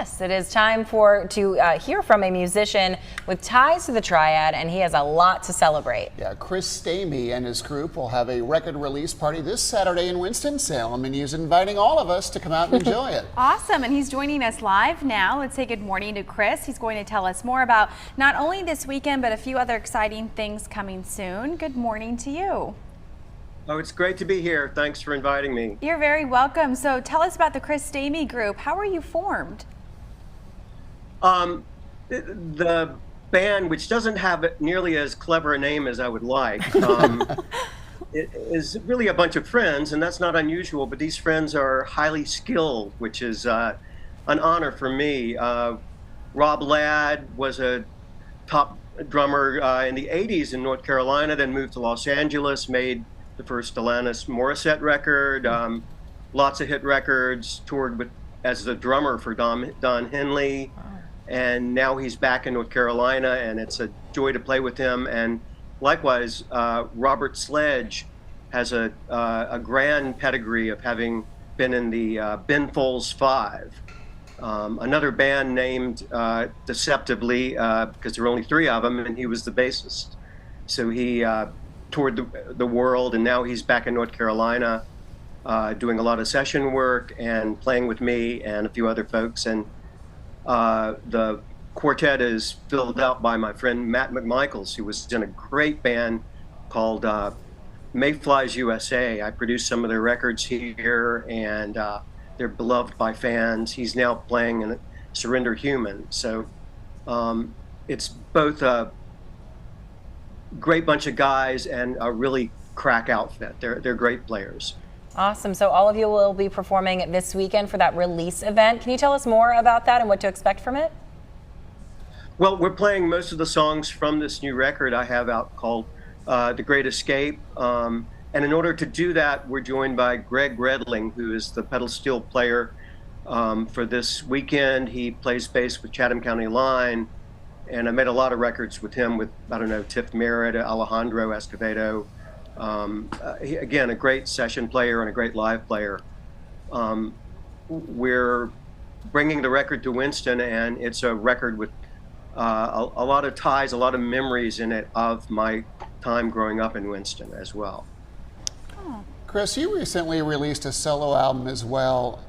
Yes, it is time to hear from a musician with ties to the Triad, and he has a lot to celebrate. Yeah, Chris Stamey and his group will have a record release party this Saturday in Winston-Salem, and he's inviting all of us to come out and enjoy it. Awesome, and he's joining us live now. Let's say good morning to Chris. He's going to tell us more about not only this weekend, but a few other exciting things coming soon. Good morning to you. Oh, it's great to be here. Thanks for inviting me. You're very welcome. So tell us about the Chris Stamey group. How were you formed? The band, which doesn't have nearly as clever a name as I would like, it is really a bunch of friends, and that's not unusual, but these friends are highly skilled, which is an honor for me. Rob Ladd was a top drummer in the 80s in North Carolina, then moved to Los Angeles, made the first Alanis Morissette record, lots of hit records, toured as the drummer for Don Henley. And now he's back in North Carolina, and it's a joy to play with him. And likewise, Robert Sledge has a grand pedigree of having been in the Ben Folds Five, another band named deceptively because there were only three of them, and he was the bassist. So he toured the world, and now he's back in North Carolina doing a lot of session work and playing with me and a few other folks. And the quartet is filled out by my friend Matt McMichaels, who was in a great band called Mayflies USA. I produced some of their records here, and they're beloved by fans. He's now playing in Surrender Human. So it's both a great bunch of guys and a really crack outfit. They're great players. Awesome. So all of you will be performing this weekend for that release event. Can you tell us more about that and what to expect from it? Well, we're playing most of the songs from this new record I have out called The Great Escape. And in order to do that, we're joined by Greg Redling, who is the pedal steel player for this weekend. He plays bass with Chatham County Line. And I made a lot of records with him with, I don't know, Tiff Merritt, Alejandro Escovedo. Again, a great session player and a great live player. We're bringing the record to Winston, and it's a record with a lot of ties, a lot of memories in it of my time growing up in Winston as well. Chris, you recently released a solo album as well.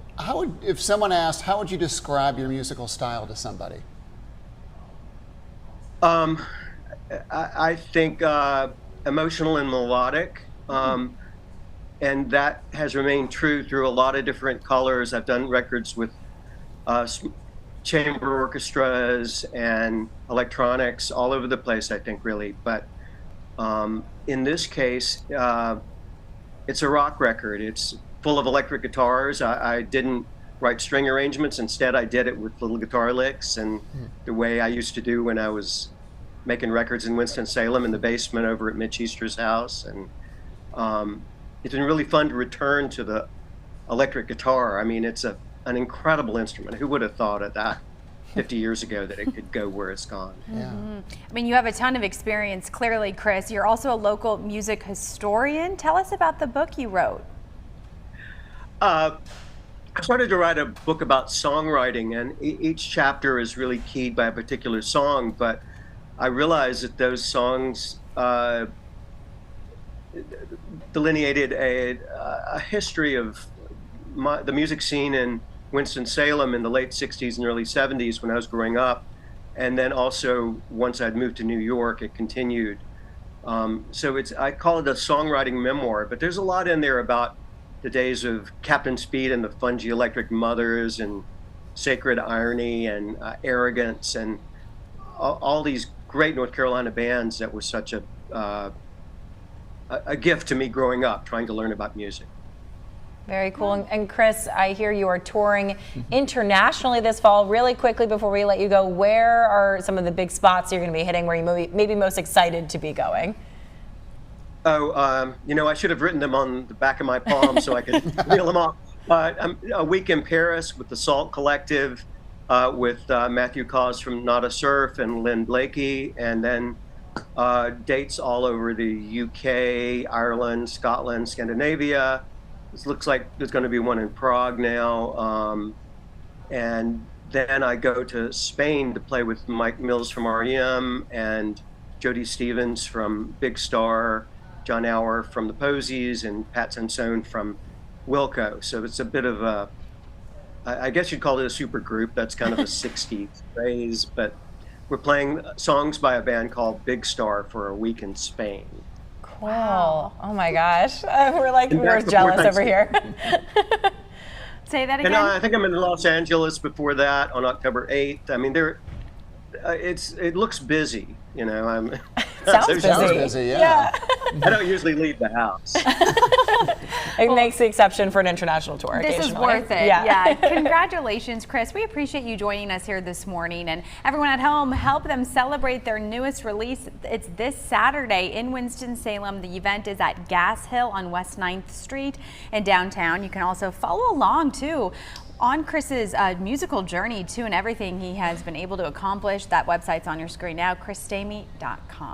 If someone asked, how would you describe your musical style to somebody? I think emotional and melodic, and that has remained true through a lot of different colors. I've done records with chamber orchestras and electronics all over the place, I think, really. But in this case, it's a rock record. It's full of electric guitars. I didn't write string arrangements. Instead, I did it with little guitar licks and the way I used to do when I was making records in Winston-Salem in the basement over at Mitch Easter's house. And it's been really fun to return to the electric guitar. I mean, it's an incredible instrument. Who would have thought of that 50 years ago, that it could go where it's gone? Yeah. I mean, you have a ton of experience, clearly, Chris. You're also a local music historian. Tell us about the book you wrote. I started to write a book about songwriting, and each chapter is really keyed by a particular song, but I realized that those songs delineated a history of the music scene in Winston-Salem in the late 60s and early 70s when I was growing up. And then also, once I'd moved to New York, it continued. So I call it a songwriting memoir, but there's a lot in there about the days of Captain Speed and the Fungy Electric Mothers and Sacred Irony and Arrogance and all these great North Carolina bands that were such a gift to me growing up, trying to learn about music. Very cool. And Chris, I hear you are touring internationally this fall. Really quickly before we let you go, where are some of the big spots you're going to be hitting where you may be most excited to be going? Oh, I should have written them on the back of my palm so I could reel them off. A week in Paris with the Salt Collective, with Matthew Cause from Nada Surf and Lynn Blakey, and then dates all over the UK, Ireland, Scotland, Scandinavia. It looks like there's going to be one in Prague now, and then I go to Spain to play with Mike Mills from REM and Jody Stevens from Big Star, John Auer from the Posies, and Pat Sansone from Wilco. So it's a bit of a, I guess you'd call it a super group. That's kind of a 60s phrase, but we're playing songs by a band called Big Star for a week in Spain. Cool. Oh my gosh. We're back jealous before over here. Say that again. And I think I'm in Los Angeles before that on October 8th. I mean, it looks busy, you know. Sounds Sounds busy. busy, yeah. I don't usually leave the house. It makes the exception for an international tour. This is occasionally. worth it. Yeah. Congratulations, Chris. We appreciate you joining us here this morning. And everyone at home, help them celebrate their newest release. It's this Saturday in Winston-Salem. The event is at Gas Hill on West 9th Street in downtown. You can also follow along, too, on Chris's musical journey, too, and everything he has been able to accomplish. That website's on your screen now, chrisstamey.com.